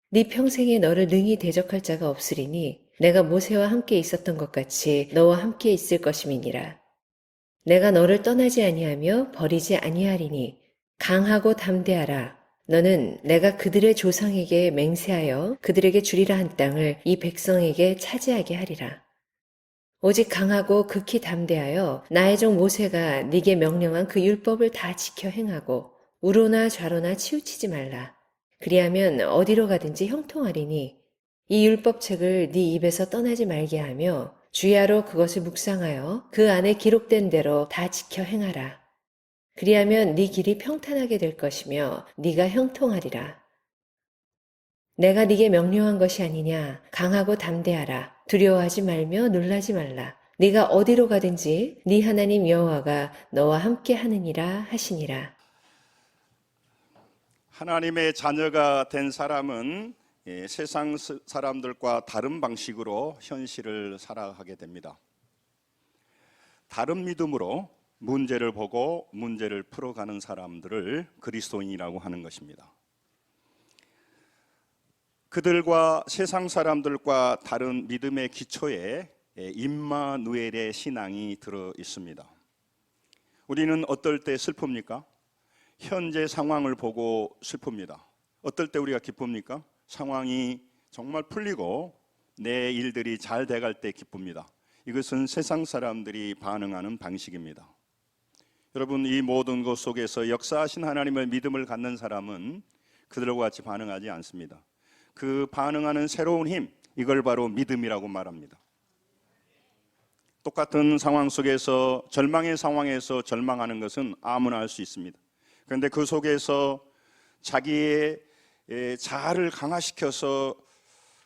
네 평생에 너를 능히 대적할 자가 없으리니 내가 모세와 함께 있었던 것 같이 너와 함께 있을 것임이니라. 내가 너를 떠나지 아니하며 버리지 아니하리니 강하고 담대하라. 너는 내가 그들의 조상에게 맹세하여 그들에게 주리라 한 땅을 이 백성에게 차지하게 하리라. 오직 강하고 극히 담대하여 나의 종 모세가 네게 명령한 그 율법을 다 지켜 행하고 우로나 좌로나 치우치지 말라. 그리하면 어디로 가든지 형통하리니 이 율법책을 네 입에서 떠나지 말게 하며 주야로 그것을 묵상하여 그 안에 기록된 대로 다 지켜 행하라. 그리하면 네 길이 평탄하게 될 것이며 네가 형통하리라. 내가 네게 명령한 것이 아니냐. 강하고 담대하라. 두려워하지 말며 놀라지 말라. 네가 어디로 가든지 네 하나님 여호와가 너와 함께 하느니라 하시니라. 하나님의 자녀가 된 사람은 세상 사람들과 다른 방식으로 현실을 살아가게 됩니다. 다른 믿음으로 문제를 보고 문제를 풀어가는 사람들을 그리스도인이라고 하는 것입니다. 그들과 세상 사람들과 다른 믿음의 기초에 임마누엘의 신앙이 들어 있습니다. 우리는 어떨 때 슬픕니까? 현재 상황을 보고 슬픕니다. 어떨 때 우리가 기쁩니까? 상황이 정말 풀리고 내 일들이 잘 돼갈 때 기쁩니다. 이것은 세상 사람들이 반응하는 방식입니다. 여러분, 이 모든 것 속에서 역사하신 하나님을 믿음을 갖는 사람은 그들과 같이 반응하지 않습니다. 그 반응하는 새로운 힘, 이걸 바로 믿음이라고 말합니다. 똑같은 상황 속에서, 절망의 상황에서 절망하는 것은 아무나 할 수 있습니다. 그런데 그 속에서 자기의 자아를 강화시켜서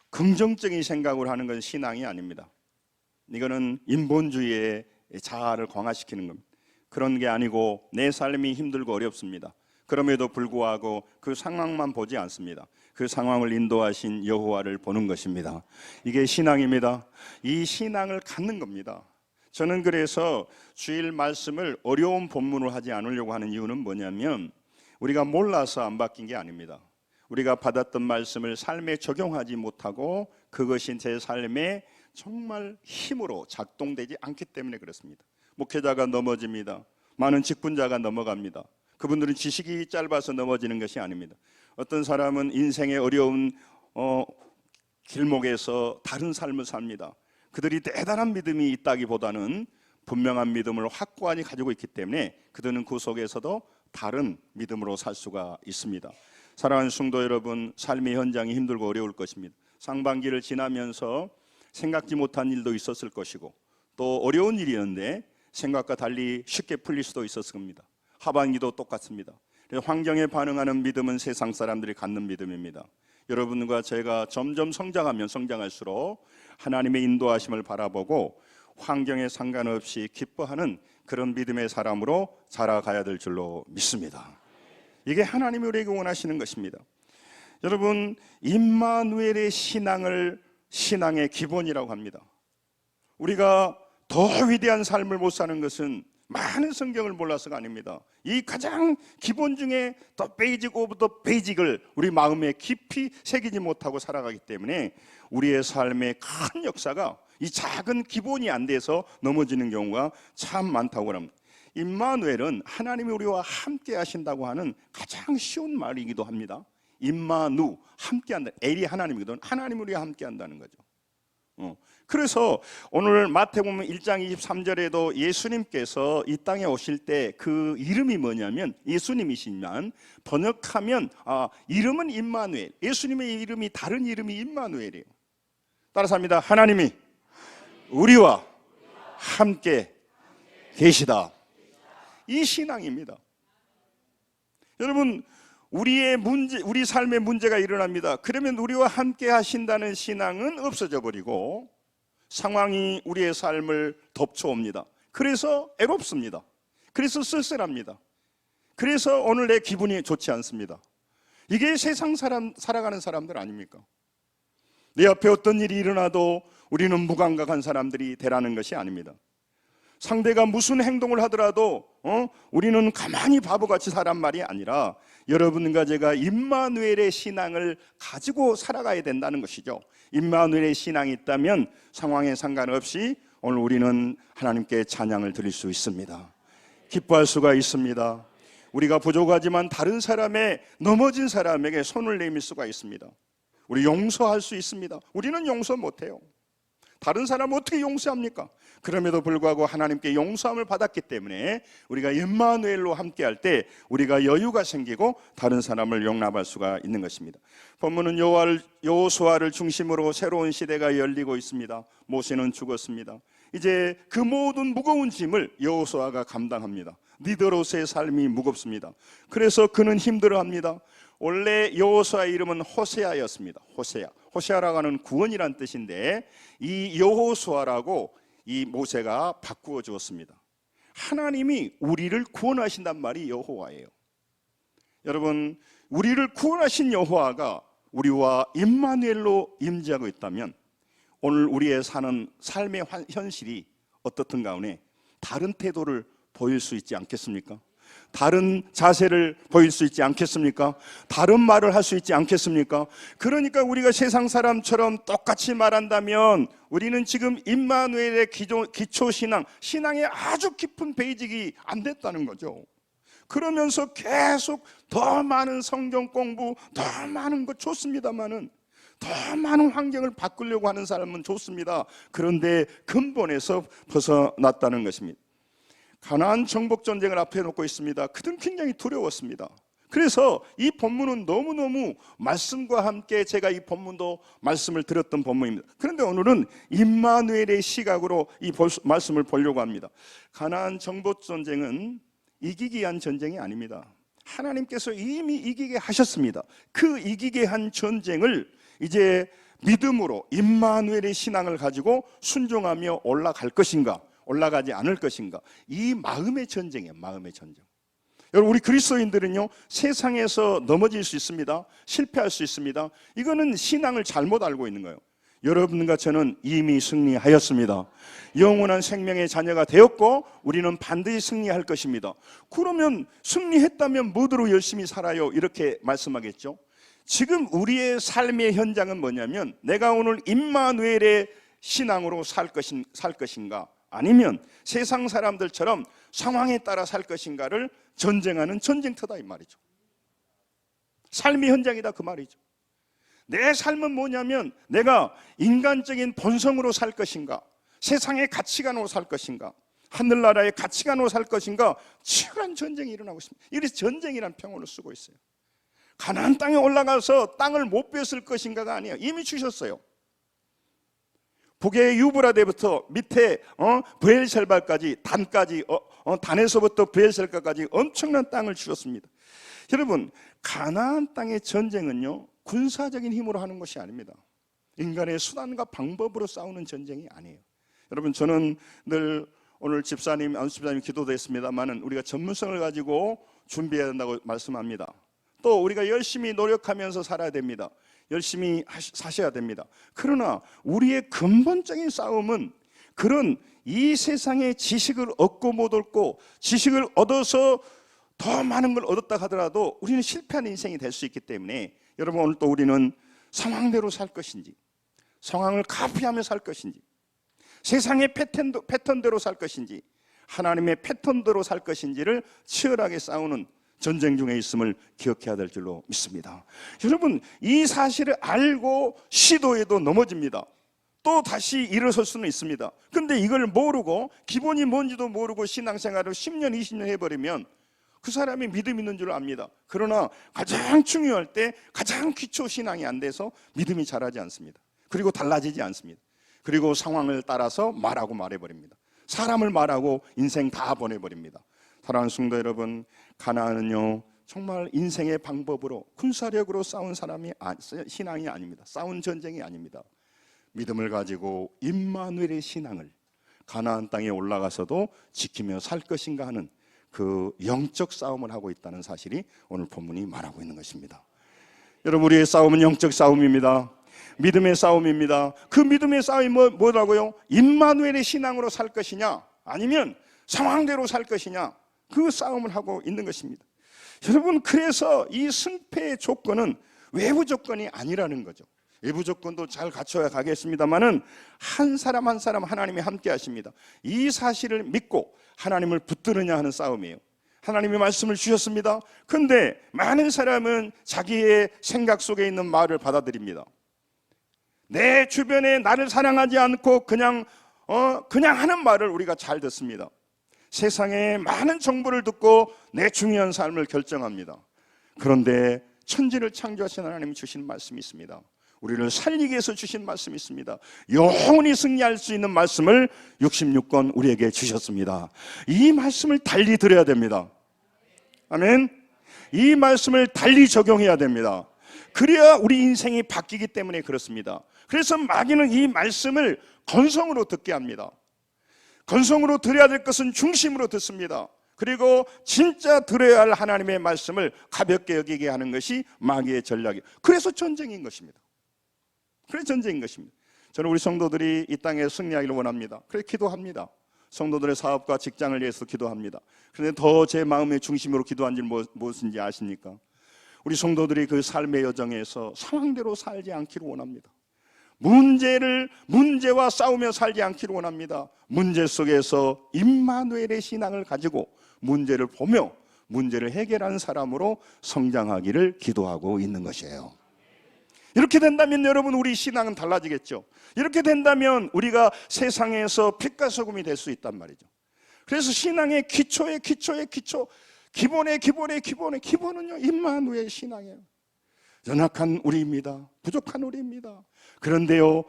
긍정적인 생각을 하는 건 신앙이 아닙니다. 이거는 인본주의의 자아를 강화시키는 겁니다. 그런 게 아니고 내 삶이 힘들고 어렵습니다. 그럼에도 불구하고 그 상황만 보지 않습니다. 그 상황을 인도하신 여호와를 보는 것입니다. 이게 신앙입니다. 이 신앙을 갖는 겁니다. 저는 그래서 주일 말씀을 어려운 본문으로 하지 않으려고 하는 이유는 뭐냐면, 우리가 몰라서 안 바뀐 게 아닙니다. 우리가 받았던 말씀을 삶에 적용하지 못하고 그것이 제 삶에 정말 힘으로 작동되지 않기 때문에 그렇습니다. 목회자가 넘어집니다. 많은 직분자가 넘어갑니다. 그분들은 지식이 짧아서 넘어지는 것이 아닙니다. 어떤 사람은 인생의 어려운 길목에서 다른 삶을 삽니다. 그들이 대단한 믿음이 있다기보다는 분명한 믿음을 확고하게 가지고 있기 때문에 그들은 그 속에서도 다른 믿음으로 살 수가 있습니다. 사랑하는 성도 여러분, 삶의 현장이 힘들고 어려울 것입니다. 상반기를 지나면서 생각지 못한 일도 있었을 것이고 또 어려운 일이었는데 생각과 달리 쉽게 풀릴 수도 있었을 겁니다. 하반기도 똑같습니다. 환경에 반응하는 믿음은 세상 사람들이 갖는 믿음입니다. 여러분과 제가 점점 성장하면 성장할수록 하나님의 인도하심을 바라보고 환경에 상관없이 기뻐하는 그런 믿음의 사람으로 자라가야 될 줄로 믿습니다. 이게 하나님이 우리에게 원하시는 것입니다. 여러분, 임마누엘의 신앙의 기본이라고 합니다. 우리가 더 위대한 삶을 못 사는 것은 많은 성경을 몰라서가 아닙니다. 이 가장 기본 중에 더 베이직 오브 더 베이직을 우리 마음에 깊이 새기지 못하고 살아가기 때문에 우리의 삶의 큰 역사가 이 작은 기본이 안 돼서 넘어지는 경우가 참 많다고 합니다. 임마누엘은 하나님이 우리와 함께 하신다고 하는 가장 쉬운 말이기도 합니다. 임마누, 함께 한다. 엘이 하나님이거든. 하나님이 우리와 함께 한다는 거죠. 그래서 오늘 마태복음 1장 23절에도 예수님께서 이 땅에 오실 때 그 이름이 뭐냐면, 예수님이시지만 번역하면 이름은 임마누엘, 예수님의 이름이 다른 이름이 임마누엘이에요. 따라서 합니다. 하나님이 우리와 함께 계시다. 이 신앙입니다. 여러분, 우리 삶에 문제가 일어납니다. 그러면 우리와 함께 하신다는 신앙은 없어져 버리고 상황이 우리의 삶을 덮쳐옵니다. 그래서 애롭습니다. 그래서 쓸쓸합니다. 그래서 오늘 내 기분이 좋지 않습니다. 이게 세상 살아가는 사람들 아닙니까? 내 앞에 어떤 일이 일어나도 우리는 무감각한 사람들이 되라는 것이 아닙니다. 상대가 무슨 행동을 하더라도 우리는 가만히 바보같이 살란 말이 아니라 여러분과 제가 임마누엘의 신앙을 가지고 살아가야 된다는 것이죠. 임마누엘의 신앙이 있다면 상황에 상관없이 오늘 우리는 하나님께 찬양을 드릴 수 있습니다. 기뻐할 수가 있습니다. 우리가 부족하지만 다른 사람의 넘어진 사람에게 손을 내밀 수가 있습니다. 우리 용서할 수 있습니다. 우리는 용서 못해요. 다른 사람 어떻게 용서합니까? 그럼에도 불구하고 하나님께 용서함을 받았기 때문에 우리가 임마누엘로 함께할 때 우리가 여유가 생기고 다른 사람을 용납할 수가 있는 것입니다. 본문은 여호수아를 중심으로 새로운 시대가 열리고 있습니다. 모세는 죽었습니다. 이제 그 모든 무거운 짐을 여호수아가 감당합니다. 리더로서의 삶이 무겁습니다. 그래서 그는 힘들어합니다. 원래 여호수아의 이름은 호세아였습니다. 호세아라고 하는 구원이란 뜻인데 이 여호수아라고 이 모세가 바꾸어 주었습니다. 하나님이 우리를 구원하신단 말이 여호와예요. 여러분, 우리를 구원하신 여호와가 우리와 임마누엘로 임재하고 있다면 오늘 우리의 사는 삶의 현실이 어떻든 간에 다른 태도를 보일 수 있지 않겠습니까? 다른 자세를 보일 수 있지 않겠습니까? 다른 말을 할 수 있지 않겠습니까? 그러니까 우리가 세상 사람처럼 똑같이 말한다면 우리는 지금 임마누엘의 기초신앙, 신앙의 아주 깊은 베이직이 안 됐다는 거죠. 그러면서 계속 더 많은 성경 공부, 더 많은 것 좋습니다만은 더 많은 환경을 바꾸려고 하는 사람은 좋습니다. 그런데 근본에서 벗어났다는 것입니다. 가나안 정복 전쟁을 앞에 놓고 있습니다. 그들은 굉장히 두려웠습니다. 그래서 이 본문은 너무너무 말씀과 함께 제가 이 본문도 말씀을 드렸던 본문입니다. 그런데 오늘은 임마누엘의 시각으로 이 말씀을 보려고 합니다. 가나안 정복 전쟁은 이기기 위한 전쟁이 아닙니다. 하나님께서 이미 이기게 하셨습니다. 그 이기게 한 전쟁을 이제 믿음으로 임마누엘의 신앙을 가지고 순종하며 올라갈 것인가, 올라가지 않을 것인가, 이 마음의 전쟁이에요. 마음의 전쟁. 여러분, 우리 그리스도인들은요 세상에서 넘어질 수 있습니다. 실패할 수 있습니다. 이거는 신앙을 잘못 알고 있는 거예요. 여러분과 저는 이미 승리하였습니다. 영원한 생명의 자녀가 되었고 우리는 반드시 승리할 것입니다. 그러면 승리했다면 뭐대로 열심히 살아요? 이렇게 말씀하겠죠. 지금 우리의 삶의 현장은 뭐냐면 내가 오늘 임마누엘의 신앙으로 살 것인가, 아니면 세상 사람들처럼 상황에 따라 살 것인가를 전쟁하는 전쟁터다 이 말이죠. 삶의 현장이다 그 말이죠. 내 삶은 뭐냐면 내가 인간적인 본성으로 살 것인가, 세상의 가치관으로 살 것인가, 하늘나라의 가치관으로 살 것인가, 치열한 전쟁이 일어나고 있습니다. 이래서 전쟁이라는 평어를 쓰고 있어요. 가나안 땅에 올라가서 땅을 못 뺏을 것인가가 아니에요. 이미 주셨어요. 북의 유브라데부터 밑에 브엘셀바까지 단까지 단에서부터 브엘셀바까지 엄청난 땅을 주셨습니다. 여러분, 가나안 땅의 전쟁은요 군사적인 힘으로 하는 것이 아닙니다. 인간의 수단과 방법으로 싸우는 전쟁이 아니에요. 여러분, 저는 늘 오늘 집사님, 안수 집사님 기도도 했습니다만은 우리가 전문성을 가지고 준비해야 된다고 말씀합니다. 또 우리가 열심히 노력하면서 살아야 됩니다. 열심히 사셔야 됩니다. 그러나 우리의 근본적인 싸움은 그런 이 세상의 지식을 얻고 못 얻고, 지식을 얻어서 더 많은 걸 얻었다 하더라도 우리는 실패한 인생이 될 수 있기 때문에 여러분, 오늘 또 우리는 상황대로 살 것인지, 상황을 카피하며 살 것인지, 세상의 패턴대로 살 것인지, 하나님의 패턴대로 살 것인지를 치열하게 싸우는 전쟁 중에 있음을 기억해야 될 줄로 믿습니다. 여러분, 이 사실을 알고 시도해도 넘어집니다. 또 다시 일어설 수는 있습니다. 근데 이걸 모르고, 기본이 뭔지도 모르고 신앙생활을 10년, 20년 해버리면 그 사람이 믿음 있는 줄 압니다. 그러나 가장 중요할 때 가장 기초 신앙이 안 돼서 믿음이 자라지 않습니다. 그리고 달라지지 않습니다. 그리고 상황을 따라서 말하고 말해버립니다. 사람을 말하고 인생 다 보내버립니다. 사랑하는 성도 여러분, 가나안은요 정말 인생의 방법으로 군사력으로 싸운 신앙이 아닙니다. 싸운 전쟁이 아닙니다. 믿음을 가지고 임마누엘의 신앙을 가나안 땅에 올라가서도 지키며 살 것인가 하는 그 영적 싸움을 하고 있다는 사실이 오늘 본문이 말하고 있는 것입니다. 여러분, 우리의 싸움은 영적 싸움입니다. 믿음의 싸움입니다. 그 믿음의 싸움이 뭐라고요? 임마누엘의 신앙으로 살 것이냐, 아니면 상황대로 살 것이냐, 그 싸움을 하고 있는 것입니다. 여러분, 그래서 이 승패의 조건은 외부 조건이 아니라는 거죠. 외부 조건도 잘 갖춰야 가겠습니다만은 한 사람 한 사람 하나님이 함께 하십니다. 이 사실을 믿고 하나님을 붙들으냐 하는 싸움이에요. 하나님이 말씀을 주셨습니다. 그런데 많은 사람은 자기의 생각 속에 있는 말을 받아들입니다. 내 주변에 나를 사랑하지 않고 그냥 하는 말을 우리가 잘 듣습니다. 세상에 많은 정보를 듣고 내 중요한 삶을 결정합니다. 그런데 천지를 창조하신 하나님이 주신 말씀이 있습니다. 우리를 살리기 위해서 주신 말씀이 있습니다. 영원히 승리할 수 있는 말씀을 66권 우리에게 주셨습니다. 이 말씀을 달리 들어야 됩니다. 아멘. 이 말씀을 달리 적용해야 됩니다. 그래야 우리 인생이 바뀌기 때문에 그렇습니다. 그래서 마귀는 이 말씀을 건성으로 듣게 합니다. 건성으로 들어야 될 것은 중심으로 듣습니다. 그리고 진짜 들어야 할 하나님의 말씀을 가볍게 여기게 하는 것이 마귀의 전략이에요. 그래서 전쟁인 것입니다. 그래서 전쟁인 것입니다. 저는 우리 성도들이 이 땅에 승리하기를 원합니다. 그래서 기도합니다. 성도들의 사업과 직장을 위해서 기도합니다. 그런데 더 제 마음의 중심으로 기도한 지 무엇인지 아십니까? 우리 성도들이 그 삶의 여정에서 상황대로 살지 않기를 원합니다. 문제와 싸우며 살지 않기를 원합니다. 문제 속에서 임마누엘의 신앙을 가지고 문제를 보며 문제를 해결하는 사람으로 성장하기를 기도하고 있는 것이에요. 이렇게 된다면 여러분, 우리 신앙은 달라지겠죠. 이렇게 된다면 우리가 세상에서 빛과 소금이 될 수 있단 말이죠. 그래서 신앙의 기초의 기초, 기본의 기본은요, 임마누엘 신앙이에요. 연약한 우리입니다. 부족한 우리입니다. 그런데요,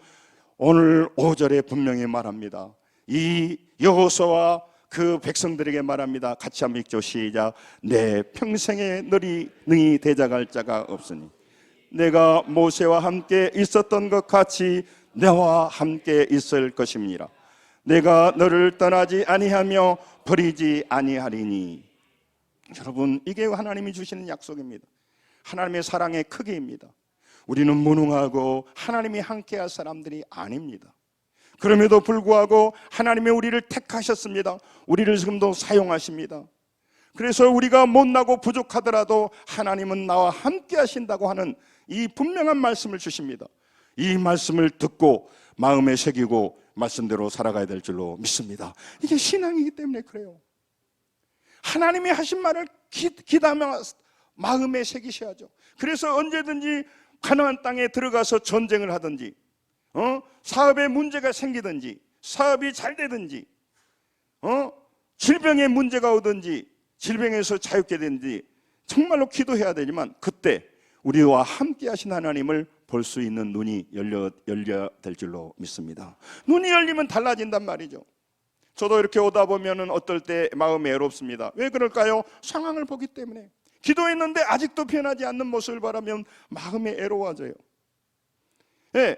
오늘 5절에 분명히 말합니다. 이 여호수아와 그 백성들에게 말합니다. 같이 한번 읽죠. 시작. 내 평생에 능히 대적할 자가 없으니 내가 모세와 함께 있었던 것 같이 너와 함께 있을 것입니다. 내가 너를 떠나지 아니하며 버리지 아니하리니. 여러분, 이게 하나님이 주시는 약속입니다. 하나님의 사랑의 크기입니다. 우리는 무능하고 하나님이 함께할 사람들이 아닙니다. 그럼에도 불구하고 하나님이 우리를 택하셨습니다. 우리를 지금도 사용하십니다. 그래서 우리가 못나고 부족하더라도 하나님은 나와 함께 하신다고 하는 이 분명한 말씀을 주십니다. 이 말씀을 듣고 마음에 새기고 말씀대로 살아가야 될 줄로 믿습니다. 이게 신앙이기 때문에 그래요. 하나님이 하신 말을 기다며 마음에 새기셔야죠. 그래서 언제든지 가나안 땅에 들어가서 전쟁을 하든지, 사업에 문제가 생기든지, 사업이 잘 되든지, 질병에 문제가 오든지, 질병에서 자유케 되든지 정말로 기도해야 되지만, 그때 우리와 함께 하신 하나님을 볼 수 있는 눈이 열려야 될 줄로 믿습니다. 눈이 열리면 달라진단 말이죠. 저도 이렇게 오다 보면은 어떨 때 마음이 외롭습니다. 왜 그럴까요? 상황을 보기 때문에. 기도했는데 아직도 변하지 않는 모습을 바라면 마음이 애로워져요. 예.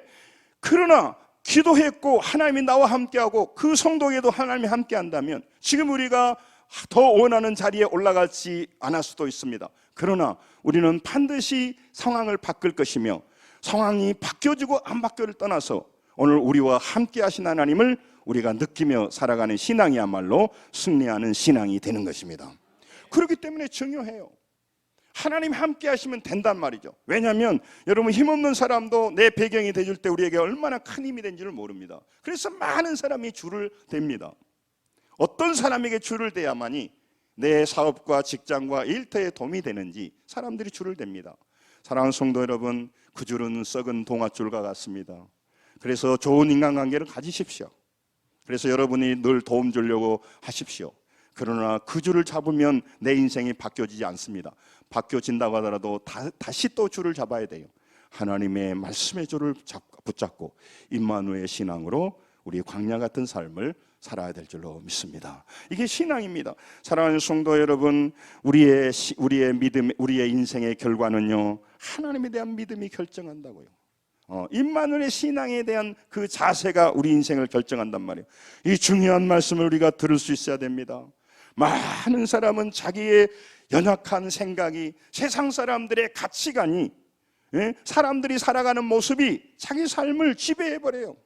그러나 기도했고 하나님이 나와 함께하고 그 성도에도 하나님이 함께한다면 지금 우리가 더 원하는 자리에 올라가지 않을 수도 있습니다. 그러나 우리는 반드시 상황을 바꿀 것이며, 상황이 바뀌어지고 안 바뀌어를 떠나서 오늘 우리와 함께 하신 하나님을 우리가 느끼며 살아가는 신앙이야말로 승리하는 신앙이 되는 것입니다. 그렇기 때문에 중요해요. 하나님 함께 하시면 된단 말이죠. 왜냐하면 여러분, 힘없는 사람도 내 배경이 되줄 때 우리에게 얼마나 큰 힘이 된지를 모릅니다. 그래서 많은 사람이 줄을 댑니다. 어떤 사람에게 줄을 대야만이 내 사업과 직장과 일터에 도움이 되는지 사람들이 줄을 댑니다. 사랑하는 성도 여러분, 그 줄은 썩은 동아줄과 같습니다. 그래서 좋은 인간관계를 가지십시오. 그래서 여러분이 늘 도움 주려고 하십시오. 그러나 그 줄을 잡으면 내 인생이 바뀌어지지 않습니다. 바뀌어진다고 하더라도 다시 또 줄을 잡아야 돼요. 하나님의 말씀의 줄을 붙잡고 임마누엘 신앙으로 우리 광야 같은 삶을 살아야 될 줄로 믿습니다. 이게 신앙입니다. 사랑하는 성도 여러분, 우리의 믿음, 우리의 인생의 결과는요, 하나님에 대한 믿음이 결정한다고요. 임마누엘의 신앙에 대한 그 자세가 우리 인생을 결정한단 말이에요. 이 중요한 말씀을 우리가 들을 수 있어야 됩니다. 많은 사람은 자기의 연약한 생각이, 세상 사람들의 가치관이, 사람들이 살아가는 모습이 자기 삶을 지배해버려요.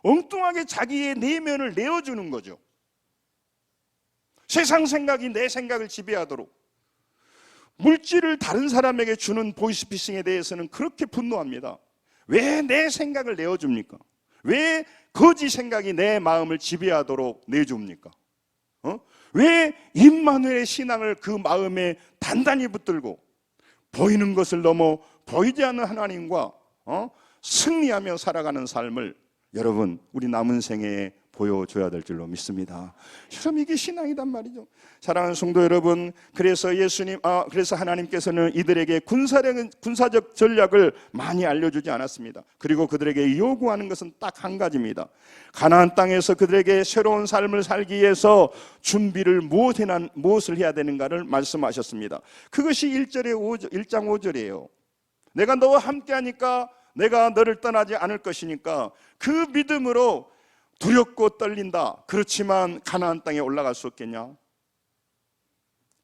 엉뚱하게 자기의 내면을 내어주는 거죠. 세상 생각이 내 생각을 지배하도록. 물질을 다른 사람에게 주는 보이스피싱에 대해서는 그렇게 분노합니다. 왜 내 생각을 내어줍니까? 왜 거짓 생각이 내 마음을 지배하도록 내줍니까? 왜 임마누엘의 신앙을 그 마음에 단단히 붙들고 보이는 것을 넘어 보이지 않는 하나님과 승리하며 살아가는 삶을 여러분 우리 남은 생애에 보여줘야 될 줄로 믿습니다. 여러분 이게 신앙이단 말이죠. 사랑하는 성도 여러분, 그래서 그래서 하나님께서는 이들에게 군사적 전략을 많이 알려주지 않았습니다. 그리고 그들에게 요구하는 것은 딱 한 가지입니다. 가나안 땅에서 그들에게 새로운 삶을 살기 위해서 준비를 무엇을 해야 되는가를 말씀하셨습니다. 그것이 1장 5절이에요. 내가 너와 함께하니까 내가 너를 떠나지 않을 것이니까 그 믿음으로 두렵고 떨린다. 그렇지만 가나안 땅에 올라갈 수 없겠냐?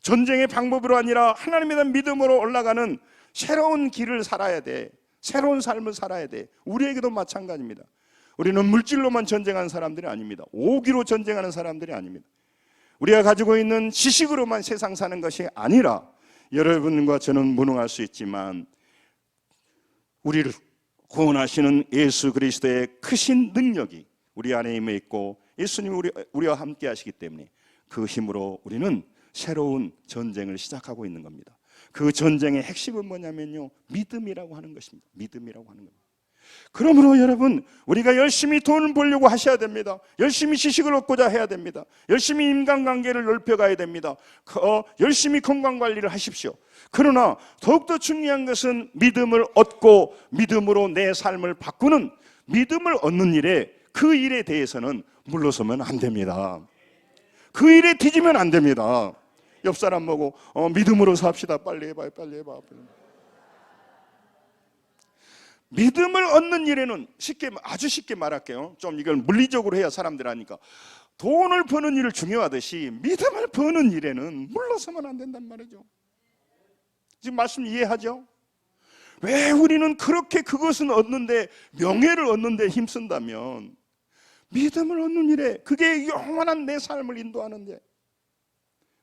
전쟁의 방법으로 아니라 하나님에 대한 믿음으로 올라가는 새로운 길을 살아야 돼. 새로운 삶을 살아야 돼. 우리에게도 마찬가지입니다. 우리는 물질로만 전쟁하는 사람들이 아닙니다. 오기로 전쟁하는 사람들이 아닙니다. 우리가 가지고 있는 지식으로만 세상 사는 것이 아니라 여러분과 저는 무능할 수 있지만 우리를 구원하시는 예수 그리스도의 크신 능력이 우리 안에 임해 있고 예수님이 우리와 함께 하시기 때문에 그 힘으로 우리는 새로운 전쟁을 시작하고 있는 겁니다. 그 전쟁의 핵심은 뭐냐면요, 믿음이라고 하는 것입니다. 믿음이라고 하는 겁니다. 그러므로 여러분, 우리가 열심히 돈을 벌려고 하셔야 됩니다. 열심히 지식을 얻고자 해야 됩니다. 열심히 인간관계를 넓혀가야 됩니다. 열심히 건강관리를 하십시오. 그러나 더욱더 중요한 것은 믿음을 얻고 믿음으로 내 삶을 바꾸는, 믿음을 얻는 일에, 그 일에 대해서는 물러서면 안 됩니다. 그 일에 뒤지면 안 됩니다. 옆 사람 보고 믿음으로 삽시다. 빨리 해봐. 믿음을 얻는 일에는 아주 쉽게 말할게요. 좀 이걸 물리적으로 해야 사람들 하니까, 돈을 버는 일을 중요하듯이 믿음을 버는 일에는 물러서면 안 된단 말이죠. 지금 말씀 이해하죠? 왜 우리는 그렇게 그것은 얻는데, 명예를 얻는데 힘쓴다면 믿음을 얻는 일에, 그게 영원한 내 삶을 인도하는데.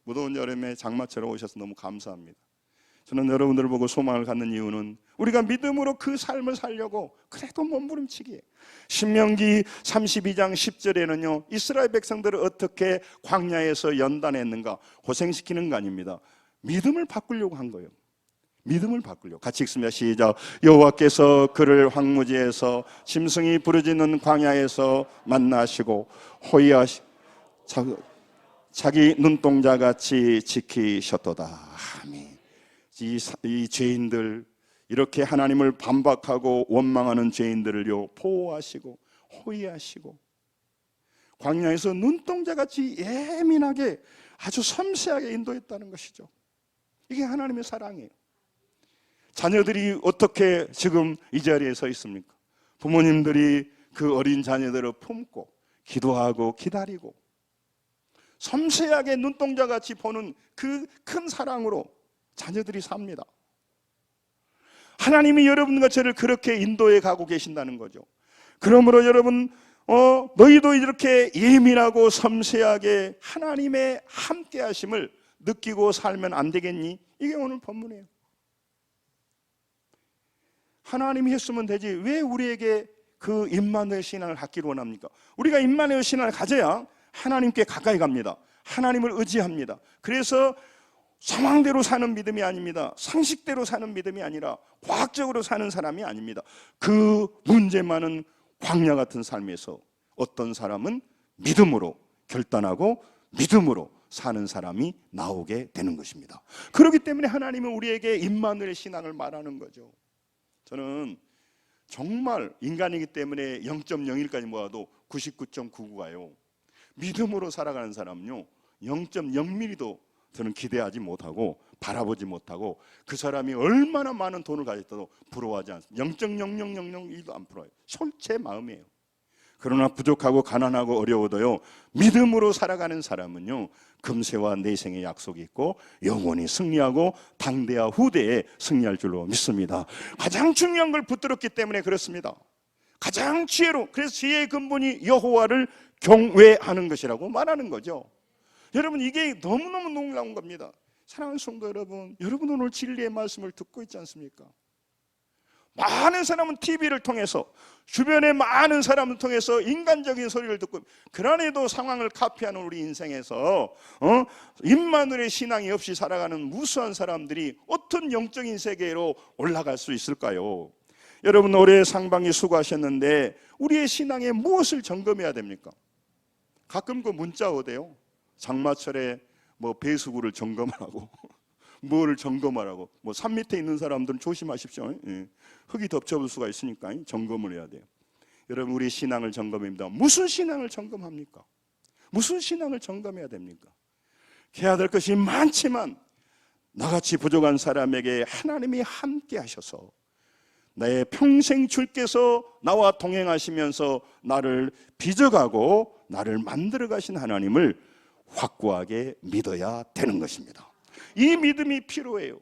무더운 여름에 장마철에 오셔서 너무 감사합니다. 저는 여러분들을 보고 소망을 갖는 이유는 우리가 믿음으로 그 삶을 살려고 그래도 몸부림치기에, 신명기 32장 10절에는요 이스라엘 백성들을 어떻게 광야에서 연단했는가, 고생시키는 거 아닙니다. 믿음을 바꾸려고 한 거예요. 믿음을 바꾸려고. 같이 읽습니다. 시작. 여호와께서 그를 황무지에서 짐승이 부르짖는 광야에서 만나시고 자기 눈동자같이 지키셨도다. 아멘. 이 죄인들, 이렇게 하나님을 반박하고 원망하는 죄인들을요 보호하시고 호위하시고 광야에서 눈동자같이 예민하게 아주 섬세하게 인도했다는 것이죠. 이게 하나님의 사랑이에요. 자녀들이 어떻게 지금 이 자리에 서 있습니까? 부모님들이 그 어린 자녀들을 품고 기도하고 기다리고 섬세하게 눈동자같이 보는 그 큰 사랑으로 자녀들이 삽니다. 하나님이 여러분과 저를 그렇게 인도해 가고 계신다는 거죠. 그러므로 여러분, 너희도 이렇게 예민하고 섬세하게 하나님의 함께 하심을 느끼고 살면 안 되겠니? 이게 오늘 본문이에요. 하나님이 했으면 되지 왜 우리에게 그 임마누엘 신앙을 갖기를 원합니까? 우리가 임마누엘 신앙을 가져야 하나님께 가까이 갑니다. 하나님을 의지합니다. 그래서 상황대로 사는 믿음이 아닙니다. 상식대로 사는 믿음이 아니라 과학적으로 사는 사람이 아닙니다. 그 문제 많은 광야 같은 삶에서 어떤 사람은 믿음으로 결단하고 믿음으로 사는 사람이 나오게 되는 것입니다. 그렇기 때문에 하나님은 우리에게 임마누엘 신앙을 말하는 거죠. 저는 정말 인간이기 때문에 0.01까지 모아도 99.99가요. 믿음으로 살아가는 사람은요 0.0mm도 저는 기대하지 못하고 바라보지 못하고 그 사람이 얼마나 많은 돈을 가졌다도 부러워하지 않습니다. 0.00001도 안 부러워요. 제 마음이에요. 그러나 부족하고 가난하고 어려워도요 믿음으로 살아가는 사람은요 금세와 내생의 약속이 있고 영원히 승리하고 당대와 후대에 승리할 줄로 믿습니다. 가장 중요한 걸 붙들었기 때문에 그렇습니다. 가장 그래서 지혜의 근본이 여호와를 경외하는 것이라고 말하는 거죠. 여러분 이게 너무너무 놀라운 겁니다. 사랑하는 성도 여러분, 여러분 오늘 진리의 말씀을 듣고 있지 않습니까? 많은 사람은 TV를 통해서, 주변의 많은 사람을 통해서 인간적인 소리를 듣고, 그러나도 상황을 카피하는 우리 인생에서 임마누엘의 신앙이 없이 살아가는 무수한 사람들이 어떤 영적인 세계로 올라갈 수 있을까요? 여러분 올해 상반기 수고하셨는데 우리의 신앙에 무엇을 점검해야 됩니까? 가끔 그 문자 오대요. 장마철에 뭐 배수구를 점검하라고 뭐를 점검하라고. 뭐 산 밑에 있는 사람들은 조심하십시오. 흙이 덮쳐볼 수가 있으니까 점검을 해야 돼요. 여러분 우리 신앙을 점검합니다. 무슨 신앙을 점검합니까? 무슨 신앙을 점검해야 됩니까? 해야 될 것이 많지만 나같이 부족한 사람에게 하나님이 함께 하셔서 나의 평생 주께서 나와 동행하시면서 나를 빚어가고 나를 만들어 가신 하나님을 확고하게 믿어야 되는 것입니다. 이 믿음이 필요해요.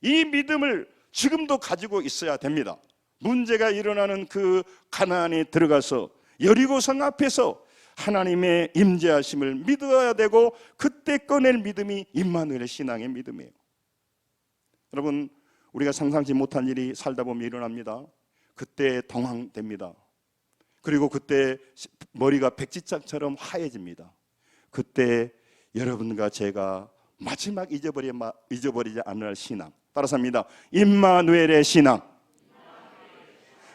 이 믿음을 지금도 가지고 있어야 됩니다. 문제가 일어나는 그 가나안에 들어가서 여리고성 앞에서 하나님의 임재하심을 믿어야 되고 그때 꺼낼 믿음이 임마누엘의 신앙의 믿음이에요. 여러분 우리가 상상치 못한 일이 살다 보면 일어납니다. 그때 당황됩니다. 그리고 그때 머리가 백지장처럼 하얘집니다. 그때 여러분과 제가 마지막 잊어버리지 않을 신앙, 따라서 합니다. 임마누엘의 신앙,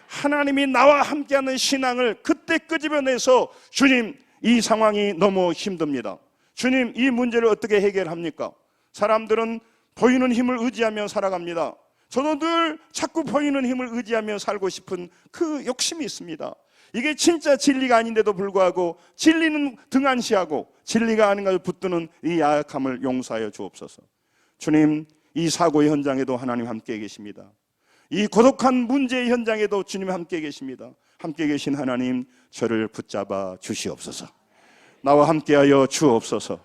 하나님이 나와 함께하는 신앙을 그때 끄집어내서 주님 이 상황이 너무 힘듭니다. 주님 이 문제를 어떻게 해결합니까? 사람들은 보이는 힘을 의지하며 살아갑니다. 저도 늘 자꾸 보이는 힘을 의지하며 살고 싶은 그 욕심이 있습니다. 이게 진짜 진리가 아닌데도 불구하고 진리는 등한시하고 진리가 아닌 것을 붙드는 이 야약함을 용서하여 주옵소서. 주님 이 사고의 현장에도 하나님 함께 계십니다. 이 고독한 문제의 현장에도 주님 함께 계십니다. 함께 계신 하나님 저를 붙잡아 주시옵소서. 나와 함께하여 주옵소서.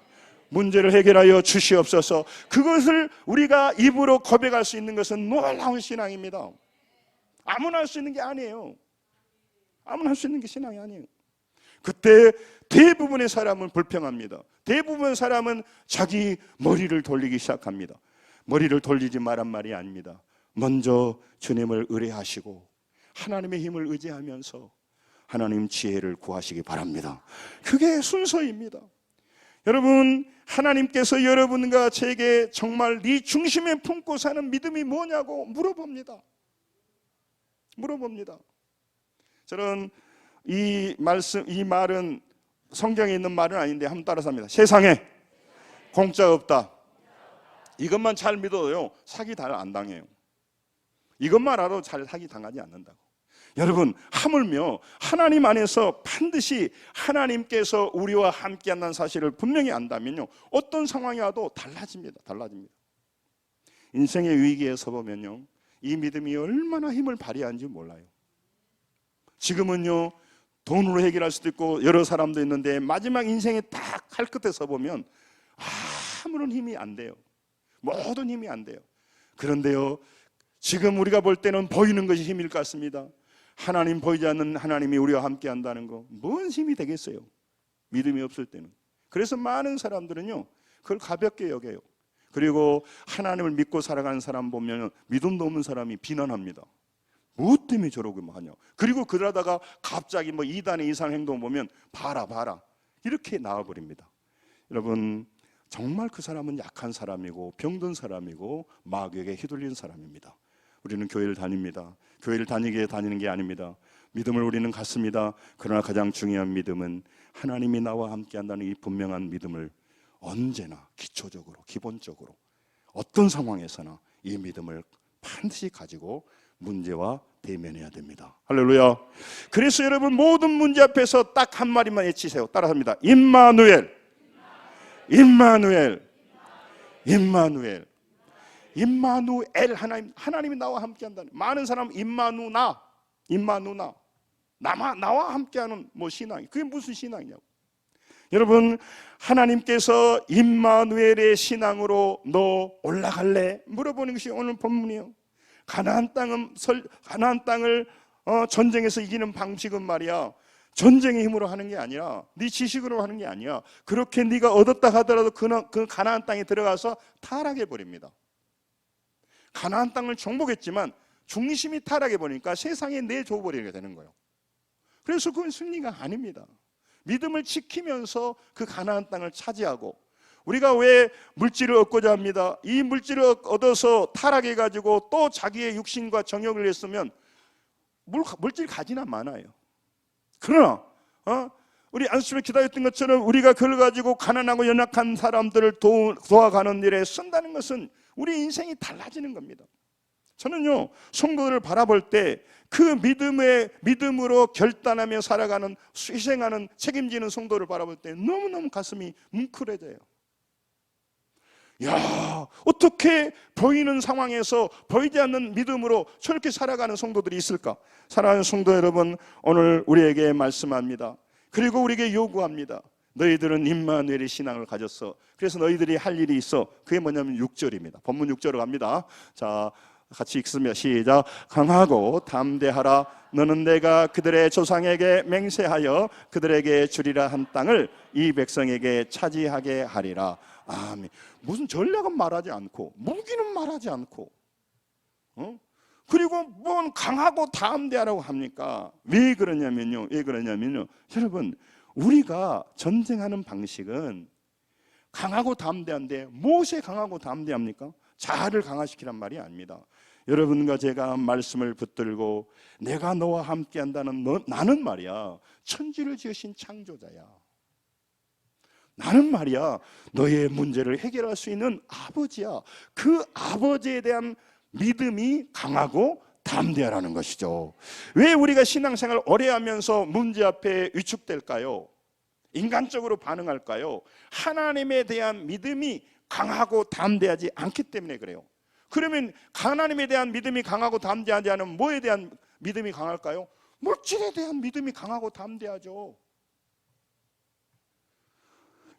문제를 해결하여 주시옵소서. 그것을 우리가 입으로 고백할 수 있는 것은 놀라운 신앙입니다. 아무나 할 수 있는 게 아니에요. 아무나 할 수 있는 게 신앙이 아니에요. 그때 대부분의 사람은 불평합니다. 대부분의 사람은 자기 머리를 돌리기 시작합니다. 머리를 돌리지 말란 말이 아닙니다. 먼저 주님을 의뢰하시고 하나님의 힘을 의지하면서 하나님 지혜를 구하시기 바랍니다. 그게 순서입니다. 여러분 하나님께서 여러분과 제게 정말 네 중심에 품고 사는 믿음이 뭐냐고 물어봅니다. 저는 이 말은 성경에 있는 말은 아닌데 한번 따라서 합니다. 세상에 공짜 없다. 이것만 잘 믿어도요 사기 잘 안 당해요. 이것만 알아도 잘 사기 당하지 않는다고. 여러분 하물며 하나님 안에서 반드시 하나님께서 우리와 함께 한다는 사실을 분명히 안다면요 어떤 상황이 와도 달라집니다. 인생의 위기에 서보면요 이 믿음이 얼마나 힘을 발휘하는지 몰라요. 지금은요 돈으로 해결할 수도 있고 여러 사람도 있는데 마지막 인생에 딱 할 끝에 서보면 아무런 힘이 안 돼요. 모든 힘이 안 돼요. 그런데요 지금 우리가 볼 때는 보이는 것이 힘일 것 같습니다. 하나님 보이지 않는 하나님이 우리와 함께 한다는 거 뭔 힘이 되겠어요? 믿음이 없을 때는. 그래서 많은 사람들은요 그걸 가볍게 여겨요. 그리고 하나님을 믿고 살아가는 사람 보면 믿음도 없는 사람이 비난합니다. 무엇 때문에 저러고 하냐. 그리고 그러다가 갑자기 뭐 이단의 이상 행동 보면 봐라 이렇게 나와버립니다. 여러분 정말 그 사람은 약한 사람이고 병든 사람이고 마귀에게 휘둘린 사람입니다. 우리는 교회를 다닙니다. 교회를 다니는 게 아닙니다. 믿음을 우리는 갖습니다. 그러나 가장 중요한 믿음은 하나님이 나와 함께 한다는 이 분명한 믿음을 언제나 기본적으로 어떤 상황에서나 이 믿음을 반드시 가지고 문제와 대면해야 됩니다. 할렐루야. 그래서 여러분 모든 문제 앞에서 딱 한 마디만 외치세요. 따라합니다. 임마누엘. 하나님이 나와 함께한다는. 많은 사람은 임마누나 나와 함께하는 뭐 신앙. 그게 무슨 신앙이냐고. 여러분 하나님께서 임마누엘의 신앙으로 너 올라갈래? 물어보는 것이 오늘 본문이에요. 가나안 땅을 전쟁에서 이기는 방식은 말이야 전쟁의 힘으로 하는 게 아니라, 네 지식으로 하는 게 아니야. 그렇게 네가 얻었다 하더라도 그 가나안 땅에 들어가서 타락해 버립니다. 가나안 땅을 정복했지만 중심이 타락해 버리니까 세상에 내줘 버리게 되는 거예요. 그래서 그건 승리가 아닙니다. 믿음을 지키면서 그 가나안 땅을 차지하고, 우리가 왜 물질을 얻고자 합니다. 이 물질을 얻어서 타락해 가지고 또 자기의 육신과 정욕을 했으면 물질 가지나 많아요. 그러나 우리 안수에 기다렸던 것처럼 우리가 그걸 가지고 가난하고 연약한 사람들을 도와가는 일에 쓴다는 것은 우리 인생이 달라지는 겁니다. 저는요, 성도들을 바라볼 때 그 믿음으로 결단하며 살아가는, 희생하는, 책임지는 성도를 바라볼 때 너무너무 가슴이 뭉클해져요. 야, 어떻게 보이는 상황에서 보이지 않는 믿음으로 저렇게 살아가는 성도들이 있을까? 사랑하는 성도 여러분, 오늘 우리에게 말씀합니다. 그리고 우리에게 요구합니다. 너희들은 임마누엘의 신앙을 가졌어. 그래서 너희들이 할 일이 있어. 그게 뭐냐면 6절입니다. 본문 6절로 갑니다. 자, 같이 읽습니다. 시작. 강하고 담대하라. 너는 내가 그들의 조상에게 맹세하여 그들에게 주리라 한 땅을 이 백성에게 차지하게 하리라. 아멘. 무슨 전략은 말하지 않고, 무기는 말하지 않고, 그리고 뭔 강하고 담대하라고 합니까? 왜 그러냐면요. 여러분, 우리가 전쟁하는 방식은 강하고 담대한데, 무엇에 강하고 담대합니까? 자아를 강화시키란 말이 아닙니다. 여러분과 제가 말씀을 붙들고 내가 너와 함께 한다는 나는 말이야, 천지를 지으신 창조자야. 나는 말이야, 너의 문제를 해결할 수 있는 아버지야. 그 아버지에 대한 믿음이 강하고 담대하라는 것이죠. 왜 우리가 신앙생활 오래 하면서 문제 앞에 위축될까요? 인간적으로 반응할까요? 하나님에 대한 믿음이 강하고 담대하지 않기 때문에 그래요. 그러면 하나님에 대한 믿음이 강하고 담대하지 않으면 뭐에 대한 믿음이 강할까요? 물질에 대한 믿음이 강하고 담대하죠.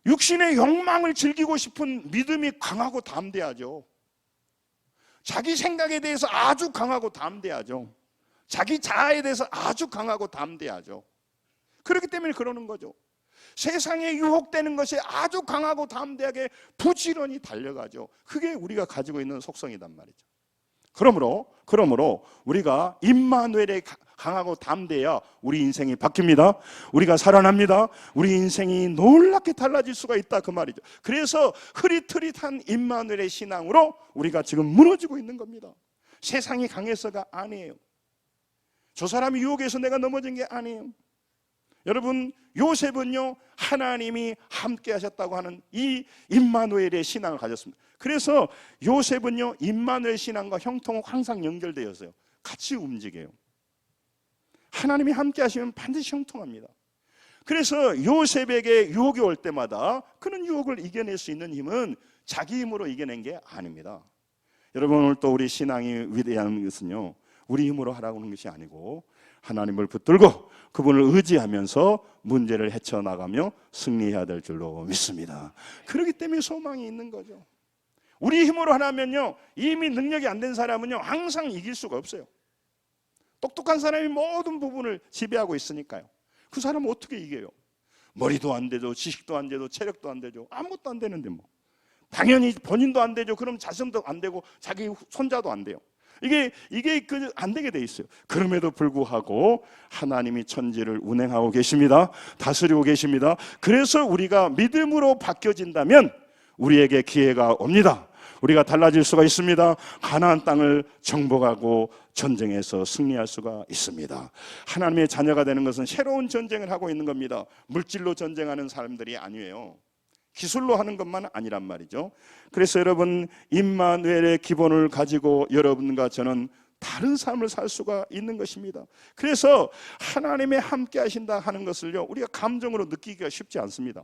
육신의 욕망을 즐기고 싶은 믿음이 강하고 담대하죠. 자기 생각에 대해서 아주 강하고 담대하죠. 자기 자아에 대해서 아주 강하고 담대하죠. 그렇기 때문에 그러는 거죠. 세상에 유혹되는 것이 아주 강하고 담대하게 부지런히 달려가죠. 그게 우리가 가지고 있는 속성이란 말이죠. 그러므로 우리가 임마누엘에 강하고 담대해야 우리 인생이 바뀝니다. 우리가 살아납니다. 우리 인생이 놀랍게 달라질 수가 있다, 그 말이죠. 그래서 흐릿흐릿한 임마누엘의 신앙으로 우리가 지금 무너지고 있는 겁니다. 세상이 강해서가 아니에요. 저 사람이 유혹해서 내가 넘어진 게 아니에요. 여러분, 요셉은요, 하나님이 함께 하셨다고 하는 이 임마누엘의 신앙을 가졌습니다. 그래서 요셉은요, 임마누엘 신앙과 형통은 항상 연결되어 있어요. 같이 움직여요. 하나님이 함께 하시면 반드시 형통합니다. 그래서 요셉에게 유혹이 올 때마다 그는 유혹을 이겨낼 수 있는 힘은 자기 힘으로 이겨낸 게 아닙니다. 여러분, 오늘 또 우리 신앙이 위대한 것은요, 우리 힘으로 하라고 하는 것이 아니고 하나님을 붙들고 그분을 의지하면서 문제를 헤쳐나가며 승리해야 될 줄로 믿습니다. 그렇기 때문에 소망이 있는 거죠. 우리 힘으로 하라면요, 이미 능력이 안 된 사람은요, 항상 이길 수가 없어요. 똑똑한 사람이 모든 부분을 지배하고 있으니까요. 그 사람은 어떻게 이겨요? 머리도 안 되죠, 지식도 안 되죠, 체력도 안 되죠. 아무것도 안 되는데 뭐. 당연히 본인도 안 되죠. 그럼 자손도 안 되고 자기 손자도 안 돼요. 이게 안 되게 돼 있어요. 그럼에도 불구하고 하나님이 천지를 운행하고 계십니다. 다스리고 계십니다. 그래서 우리가 믿음으로 바뀌어진다면 우리에게 기회가 옵니다. 우리가 달라질 수가 있습니다. 가나안 땅을 정복하고 전쟁에서 승리할 수가 있습니다. 하나님의 자녀가 되는 것은 새로운 전쟁을 하고 있는 겁니다. 물질로 전쟁하는 사람들이 아니에요. 기술로 하는 것만 아니란 말이죠. 그래서 여러분, 임마누엘의 기본을 가지고 여러분과 저는 다른 삶을 살 수가 있는 것입니다. 그래서 하나님이 함께 하신다 하는 것을요, 우리가 감정으로 느끼기가 쉽지 않습니다.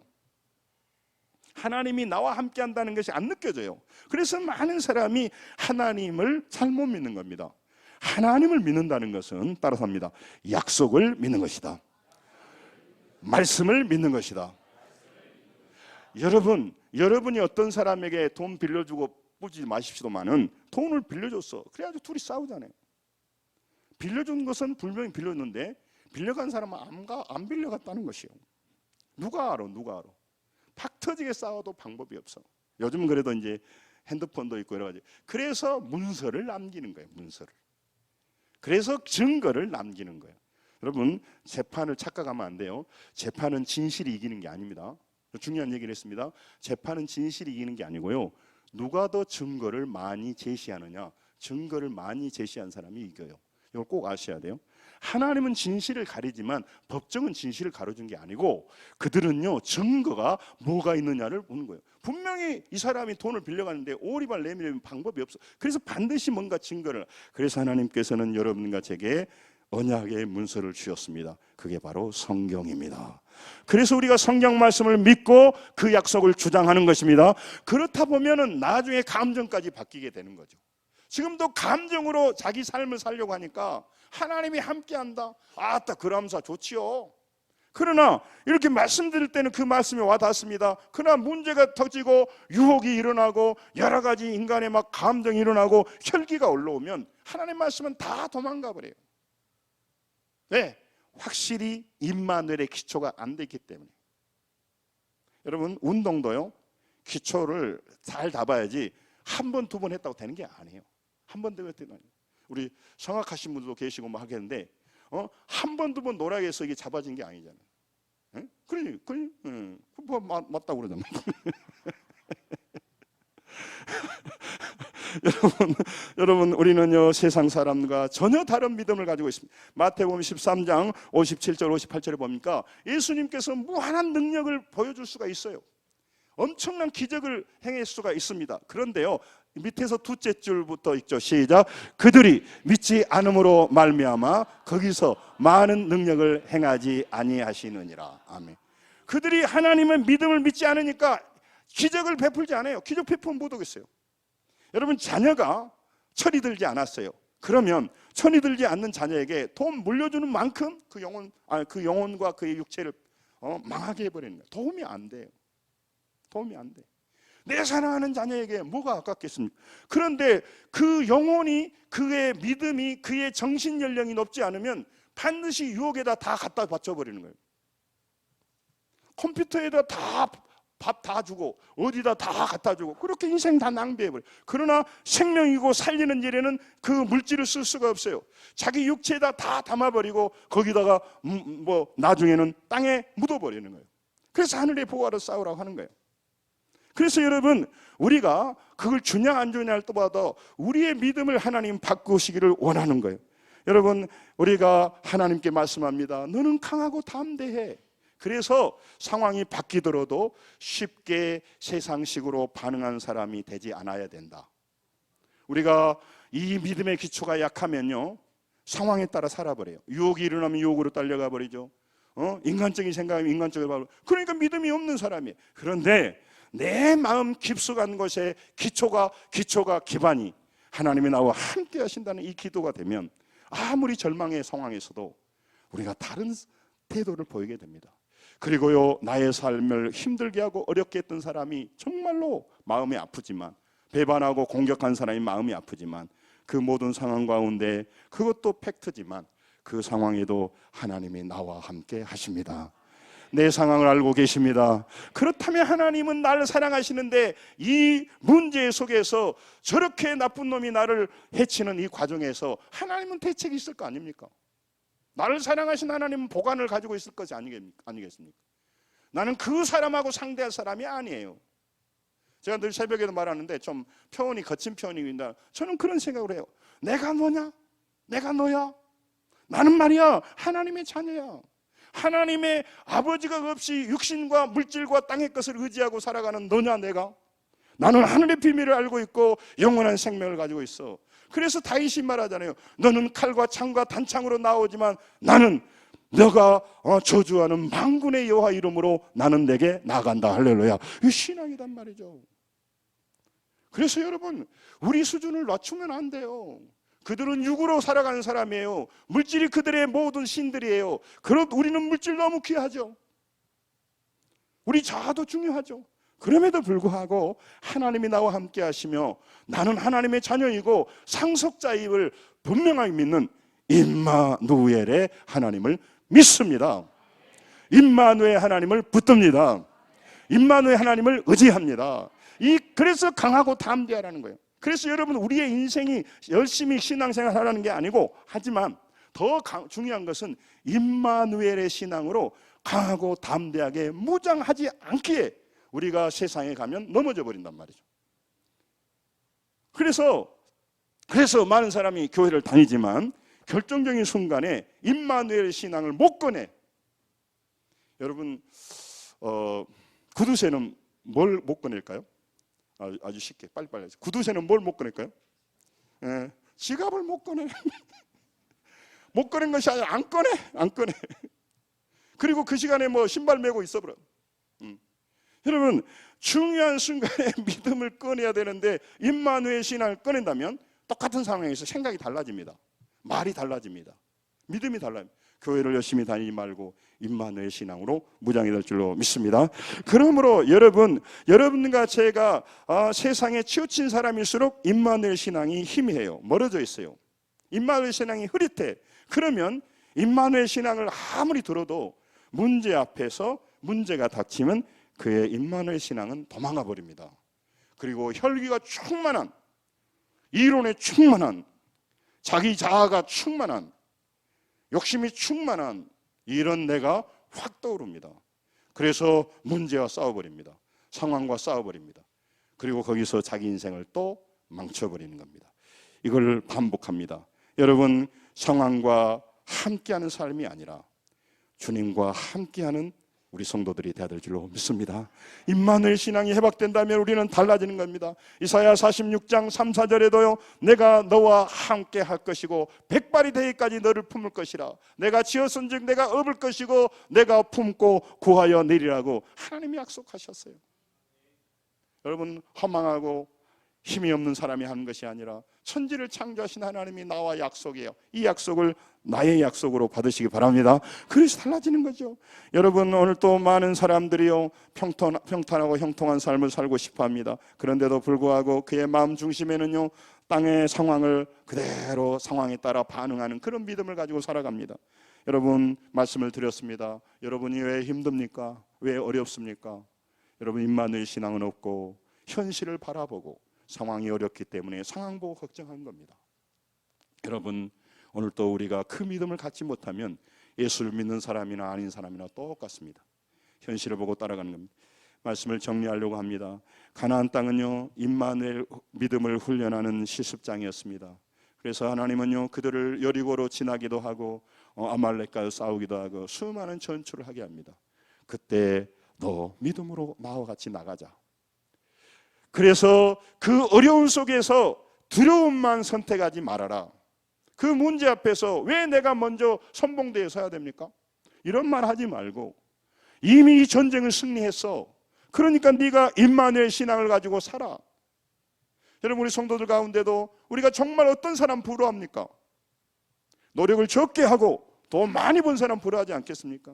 하나님이 나와 함께 한다는 것이 안 느껴져요. 그래서 많은 사람이 하나님을 잘못 믿는 겁니다. 하나님을 믿는다는 것은 따라서 합니다. 약속을 믿는 것이다. 말씀을 믿는 것이다. 여러분이 어떤 사람에게 돈 빌려주고 뿌리지 마십시오만은 돈을 빌려줬어. 그래가지고 둘이 싸우잖아요. 빌려준 것은 분명히 빌려줬는데 빌려간 사람은 안 빌려갔다는 것이요. 누가 알아? 팍 터지게 싸워도 방법이 없어. 요즘은 그래도 이제 핸드폰도 있고 여러 가지. 그래서 문서를 남기는 거예요. 문서를. 그래서 증거를 남기는 거예요. 여러분, 재판을 착각하면 안 돼요. 재판은 진실이 이기는 게 아닙니다. 중요한 얘기를 했습니다. 재판은 진실이 이기는 게 아니고요. 누가 더 증거를 많이 제시하느냐, 증거를 많이 제시한 사람이 이겨요. 이걸 꼭 아셔야 돼요. 하나님은 진실을 가리지만 법정은 진실을 가려준 게 아니고, 그들은요 증거가 뭐가 있느냐를 보는 거예요. 분명히 이 사람이 돈을 빌려갔는데 오리발 내밀면 방법이 없어. 그래서 반드시 뭔가 증거를. 그래서 하나님께서는 여러분과 제게 언약의 문서를 주셨습니다. 그게 바로 성경입니다. 그래서 우리가 성경 말씀을 믿고 그 약속을 주장하는 것입니다. 그렇다 보면은 나중에 감정까지 바뀌게 되는 거죠. 지금도 감정으로 자기 삶을 살려고 하니까 하나님이 함께한다. 아따, 그람사 좋지요. 그러나 이렇게 말씀드릴 때는 그 말씀이 와닿습니다. 그러나 문제가 터지고 유혹이 일어나고 여러 가지 인간의 막 감정이 일어나고 혈기가 올라오면 하나님 말씀은 다 도망가 버려요. 왜? 확실히 임마누엘의 기초가 안 됐기 때문에. 여러분, 운동도요 기초를 잘 잡아야지 한 번, 두 번 했다고 되는 게 아니에요. 한 번, 두 번 했다고. 우리 성악하신 분들도 계시고 뭐 하겠는데 한 번, 두 번 노라고 해서 이게 잡아진 게 아니잖아요. 그러니 뭐 맞다고 그러잖아요. 여러분 우리는요 세상 사람과 전혀 다른 믿음을 가지고 있습니다. 마태복음 13장 57절 58절에 보니까 예수님께서 무한한 능력을 보여줄 수가 있어요. 엄청난 기적을 행할 수가 있습니다. 그런데요 밑에서 둘째 줄부터 있죠. 시작. 그들이 믿지 않음으로 말미암아 거기서 많은 능력을 행하지 아니하시느니라. 아멘. 그들이 하나님의 믿음을 믿지 않으니까 기적을 베풀지 않아요. 기적 베풀면 못 오겠어요. 여러분, 자녀가 철이 들지 않았어요. 그러면 철이 들지 않는 자녀에게 돈 물려주는 만큼 그 영혼과 그의 육체를 망하게 해버리는 거예요. 도움이 안 돼요. 도움이 안 돼. 내 사랑하는 자녀에게 뭐가 아깝겠습니까? 그런데 그 영혼이, 그의 믿음이, 그의 정신 연령이 높지 않으면 반드시 유혹에다 다 갖다 바쳐버리는 거예요. 컴퓨터에다 다 밥 다 주고 어디다 다 갖다 주고 그렇게 인생 다 낭비해버려요. 그러나 생명이고 살리는 일에는 그 물질을 쓸 수가 없어요. 자기 육체에다 다 담아버리고 거기다가 뭐 나중에는 땅에 묻어버리는 거예요. 그래서 하늘의 보화로 싸우라고 하는 거예요. 그래서 여러분, 우리가 그걸 주냐 안 주냐를 떠나서 우리의 믿음을 하나님 바꾸시기를 원하는 거예요. 여러분, 우리가 하나님께 말씀합니다. 너는 강하고 담대해. 그래서 상황이 바뀌더라도 쉽게 세상식으로 반응한 사람이 되지 않아야 된다. 우리가 이 믿음의 기초가 약하면요 상황에 따라 살아버려요. 유혹이 일어나면 유혹으로 딸려가 버리죠. 인간적인 생각이면 인간적으로 바로. 그러니까 믿음이 없는 사람이에요. 그런데 내 마음 깊숙한 것에 기초가 기반이 하나님이 나와 함께 하신다는 이 기도가 되면 아무리 절망의 상황에서도 우리가 다른 태도를 보이게 됩니다. 그리고요 나의 삶을 힘들게 하고 어렵게 했던 사람이 정말로 마음이 아프지만, 배반하고 공격한 사람이 마음이 아프지만, 그 모든 상황 가운데 그것도 팩트지만 그 상황에도 하나님이 나와 함께 하십니다. 내 상황을 알고 계십니다. 그렇다면 하나님은 나를 사랑하시는데 이 문제 속에서 저렇게 나쁜 놈이 나를 해치는 이 과정에서 하나님은 대책이 있을 거 아닙니까? 나를 사랑하신 하나님은 보관을 가지고 있을 것이 아니겠습니까? 나는 그 사람하고 상대할 사람이 아니에요. 제가 늘 새벽에도 말하는데 좀 표현이 거친 표현입니다. 저는 그런 생각을 해요. 내가 너냐? 내가 너야? 나는 말이야 하나님의 자녀야. 하나님의 아버지가 없이 육신과 물질과 땅의 것을 의지하고 살아가는 너냐 내가? 나는 하늘의 비밀을 알고 있고 영원한 생명을 가지고 있어. 그래서 다윗이 말하잖아요. 너는 칼과 창과 단창으로 나오지만 나는 너가 저주하는 만군의 여호와 이름으로 나는 내게 나간다. 할렐루야. 이 신앙이란 말이죠. 그래서 여러분, 우리 수준을 낮추면 안 돼요. 그들은 육으로 살아가는 사람이에요. 물질이 그들의 모든 신들이에요. 우리는 물질 너무 귀하죠. 우리 자아도 중요하죠. 그럼에도 불구하고 하나님이 나와 함께 하시며 나는 하나님의 자녀이고 상속자임을 분명하게 믿는 임마누엘의 하나님을 믿습니다. 임마누엘 하나님을 붙듭니다. 임마누엘 하나님을 의지합니다. 그래서 강하고 담대하라는 거예요. 그래서 여러분, 우리의 인생이 열심히 신앙생활 하라는 게 아니고, 하지만 더 중요한 것은 임마누엘의 신앙으로 강하고 담대하게 무장하지 않기에 우리가 세상에 가면 넘어져 버린단 말이죠. 그래서 많은 사람이 교회를 다니지만 결정적인 순간에 임마누엘 신앙을 못 꺼내. 여러분, 구두쇠는 뭘 못 꺼낼까요? 아주 쉽게 빨리빨리. 구두쇠는 뭘 못 꺼낼까요? 지갑을 못 꺼내. 못 꺼낸 것이 아니라 안 꺼내. 그리고 그 시간에 뭐 신발 메고 있어버려. 여러분, 중요한 순간에 믿음을 꺼내야 되는데 임마누엘 신앙을 꺼낸다면 똑같은 상황에서 생각이 달라집니다. 말이 달라집니다. 믿음이 달라요. 교회를 열심히 다니지 말고 임마누엘 신앙으로 무장이 될 줄로 믿습니다. 그러므로 여러분과 제가 세상에 치우친 사람일수록 임마누엘 신앙이 희미해요. 멀어져 있어요. 임마누엘 신앙이 흐릿해. 그러면 임마누엘 신앙을 아무리 들어도 문제 앞에서 문제가 닥치면 그의 임마누엘 신앙은 도망가 버립니다. 그리고 혈기가 충만한, 이론에 충만한, 자기 자아가 충만한, 욕심이 충만한 이런 내가 확 떠오릅니다. 그래서 문제와 싸워버립니다. 상황과 싸워버립니다. 그리고 거기서 자기 인생을 또 망쳐버리는 겁니다. 이걸 반복합니다. 여러분, 상황과 함께하는 삶이 아니라 주님과 함께하는 우리 성도들이 되어야 될 줄로 믿습니다. 임마누엘 신앙이 회복된다면 우리는 달라지는 겁니다. 이사야 46장 3, 4절에도요, 내가 너와 함께 할 것이고 백발이 되기까지 너를 품을 것이라. 내가 지었은즉 내가 업을 것이고 내가 품고 구하여 내리라고 하나님이 약속하셨어요. 여러분, 허망하고 힘이 없는 사람이 하는 것이 아니라 천지를 창조하신 하나님이 나와 약속이에요. 이 약속을 나의 약속으로 받으시기 바랍니다. 그래서 달라지는 거죠. 여러분, 오늘 또 많은 사람들이요, 평탄하고 형통한 삶을 살고 싶어합니다. 그런데도 불구하고 그의 마음 중심에는요, 땅의 상황을 그대로 상황에 따라 반응하는 그런 믿음을 가지고 살아갑니다. 여러분, 말씀을 드렸습니다. 여러분이 왜 힘듭니까? 왜 어렵습니까? 여러분, 임마누엘 신앙은 없고 현실을 바라보고 상황이 어렵기 때문에 상황 보고 걱정하는 겁니다. 여러분, 오늘 또 우리가 그 믿음을 갖지 못하면 예수를 믿는 사람이나 아닌 사람이나 똑같습니다. 현실을 보고 따라가는 겁니다. 말씀을 정리하려고 합니다. 가나안 땅은요, 임마누엘 믿음을 훈련하는 시습장이었습니다. 그래서 하나님은요, 그들을 여리고로 지나기도 하고 아말렉과 싸우기도 하고 수많은 전투를 하게 합니다. 그때 너 믿음으로 나와 같이 나가자. 그래서 그 어려운 속에서 두려움만 선택하지 말아라. 그 문제 앞에서 왜 내가 먼저 선봉대에 서야 됩니까? 이런 말 하지 말고 이미 이 전쟁을 승리했어. 그러니까 네가 임마누엘 신앙을 가지고 살아. 여러분, 우리 성도들 가운데도 우리가 정말 어떤 사람 부러워합니까? 노력을 적게 하고 돈 많이 번 사람 부러워하지 않겠습니까?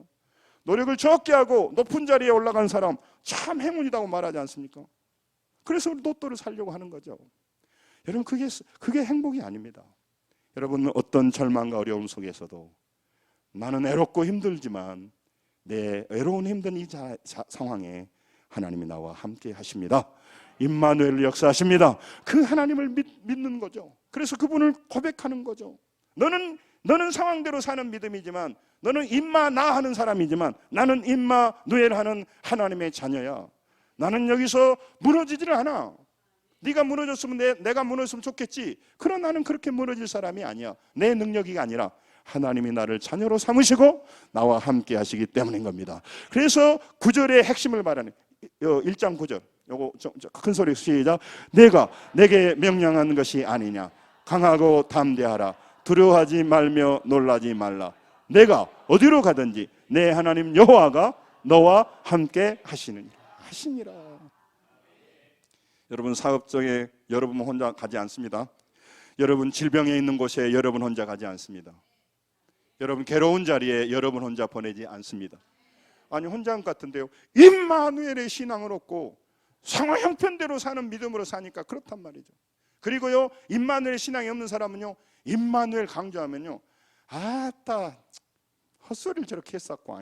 노력을 적게 하고 높은 자리에 올라간 사람 참 행운이라고 말하지 않습니까? 그래서 우리 로또를 살려고 하는 거죠. 여러분, 그게 행복이 아닙니다. 여러분, 어떤 절망과 어려움 속에서도 나는 애롭고 힘들지만 내 애로운 힘든 이 상황에 하나님이 나와 함께 하십니다. 임마누엘을 역사하십니다. 그 하나님을 믿는 거죠. 그래서 그분을 고백하는 거죠. 너는 상황대로 사는 믿음이지만, 너는 임마나 하는 사람이지만 나는 임마누엘 하는 하나님의 자녀야. 나는 여기서 무너지지를 않아. 네가 무너졌으면 내가 무너졌으면 좋겠지. 그러나 나는 그렇게 무너질 사람이 아니야. 내 능력이 아니라 하나님이 나를 자녀로 삼으시고 나와 함께 하시기 때문인 겁니다. 그래서 9절의 핵심을 말하는 1장 9절, 요거 큰 소리 시작. 내가 내게 명령한 것이 아니냐. 강하고 담대하라. 두려워하지 말며 놀라지 말라. 내가 어디로 가든지 내 하나님 여호와가 너와 함께 하시니라. 여러분, 사업장에 여러분 혼자 가지 않습니다. 여러분 질병에 있는 곳에 여러분 혼자 가지 않습니다. 여러분 괴로운 자리에 여러분 혼자 보내지 않습니다. 아니, 혼자 같은데요, 임마누엘의 신앙을 얻고 상황 형편대로 사는 믿음으로 사니까 그렇단 말이죠. 그리고요, 임마누엘 신앙이 없는 사람은요, 임마누엘 강조하면요, 아따 헛소리를 저렇게 했었고,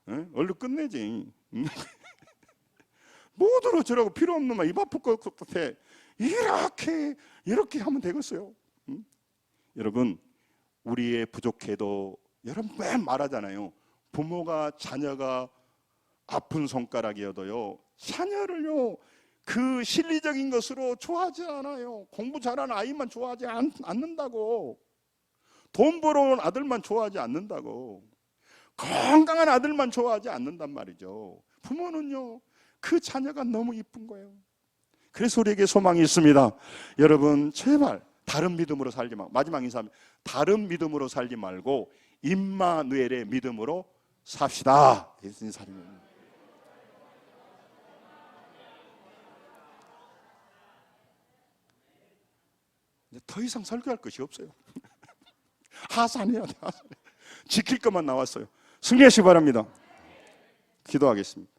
얼른 끝내지. 뭐더러 저러고 필요 없는 말 입 아플 것 같아. 이렇게 하면 되겠어요. 여러분, 우리의 부족해도 여러분 왜 말하잖아요. 부모가 자녀가 아픈 손가락이어도요, 자녀를요 그 실리적인 것으로 좋아하지 않아요. 공부 잘하는 아이만 좋아하지 않는다고. 돈 벌어온 아들만 좋아하지 않는다고. 건강한 아들만 좋아하지 않는단 말이죠. 부모는요 그 자녀가 너무 이쁜 거예요. 그래서 우리에게 소망이 있습니다. 여러분 제발 다른 믿음으로 살지 말고, 마지막 인사합니다. 다른 믿음으로 살지 말고 임마누엘의 믿음으로 삽시다. 예수님 사랑입니다. 더 이상 설교할 것이 없어요. 하산해야 돼. 하산해. 지킬 것만 나왔어요. 승리하시기 바랍니다. 기도하겠습니다.